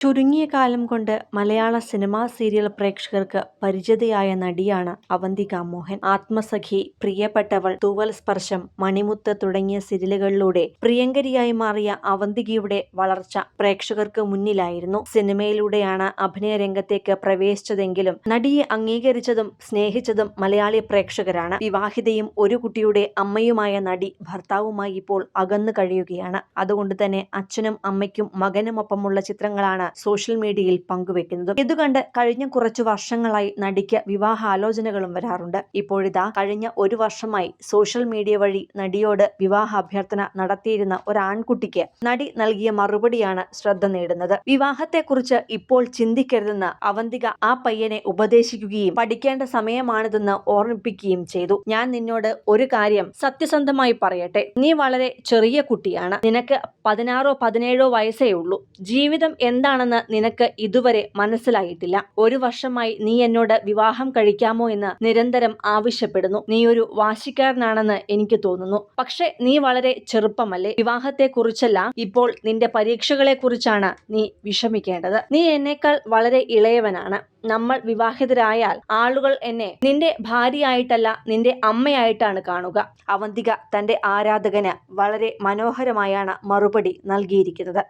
ചുരുങ്ങിയ കാലം കൊണ്ട് മലയാള സിനിമാ സീരിയൽ പ്രേക്ഷകർക്ക് പരിചിതയായ നടിയാണ് അവന്തിക മോഹൻ. ആത്മസഖി, പ്രിയപ്പെട്ടവൾ, തൂവൽ സ്പർശം, മണിമുത്ത് തുടങ്ങിയ സീരിയലുകളിലൂടെ പ്രിയങ്കരിയായി മാറിയ അവന്തികയുടെ വളർച്ച പ്രേക്ഷകർക്ക് മുന്നിലായിരുന്നു. സിനിമയിലൂടെയാണ് അഭിനയ രംഗത്തേക്ക് പ്രവേശിച്ചതെങ്കിലും നടിയെ അംഗീകരിച്ചതും സ്നേഹിച്ചതും മലയാളി പ്രേക്ഷകരാണ്. വിവാഹിതയും ഒരു കുട്ടിയുടെ അമ്മയുമായ നടി ഭർത്താവുമായി ഇപ്പോൾ അകന്നു കഴിയുകയാണ്. അതുകൊണ്ട് തന്നെ അച്ഛനും അമ്മയ്ക്കും മകനുമൊപ്പമുള്ള ചിത്രങ്ങളാണ് സോഷ്യൽ മീഡിയയിൽ പങ്കുവെക്കുന്നത്. ഇതുകണ്ട് കഴിഞ്ഞ കുറച്ചു വർഷങ്ങളായി നടിക്ക് വിവാഹാലോചനകളും വരാറുണ്ട്. ഇപ്പോഴിതാ കഴിഞ്ഞ ഒരു വർഷമായി സോഷ്യൽ മീഡിയ വഴി നടിയോട് വിവാഹ അഭ്യർത്ഥന നടത്തിയിരുന്ന ഒരു ആൺകുട്ടിക്ക് നടി നൽകിയ മറുപടിയാണ് ശ്രദ്ധ നേടുന്നത്. വിവാഹത്തെക്കുറിച്ച് ഇപ്പോൾ ചിന്തിക്കരുതെന്ന് അവന്തിക ആ പയ്യനെ ഉപദേശിക്കുകയും പഠിക്കേണ്ട സമയമാണിതെന്ന് ഓർമ്മിപ്പിക്കുകയും ചെയ്തു. ഞാൻ നിന്നോട് ഒരു കാര്യം സത്യസന്ധമായി പറയട്ടെ, നീ വളരെ ചെറിയ കുട്ടിയാണ്. നിനക്ക് 16-17 വയസ്സേ ഉള്ളൂ. ജീവിതം എന്താണെന്ന് നിനക്ക് ഇതുവരെ മനസ്സിലായിട്ടില്ല. ഒരു വർഷമായി നീ എന്നോട് വിവാഹം കഴിക്കാമോ എന്ന് നിരന്തരം ആവശ്യപ്പെടുന്നു. നീ ഒരു വാശിക്കാരനാണെന്ന് എനിക്ക് തോന്നുന്നു. പക്ഷെ നീ വളരെ ചെറുപ്പമല്ലേ? വിവാഹത്തെക്കുറിച്ചല്ല, ഇപ്പോൾ നിന്റെ പരീക്ഷകളെ കുറിച്ചാണ് നീ വിഷമിക്കേണ്ടത്. നീ എന്നേക്കാൾ വളരെ ഇളയവനാണ്. നമ്മൾ വിവാഹിതരായാൽ ആളുകൾ എന്നെ നിന്റെ ഭാര്യയായിട്ടല്ല നിന്റെ അമ്മയായിട്ടാണ് കാണുക. അവന്തിക തന്റെ ആരാധകന് വളരെ മനോഹരമായാണ് മറുപടി നൽകിയിരിക്കുന്നത്.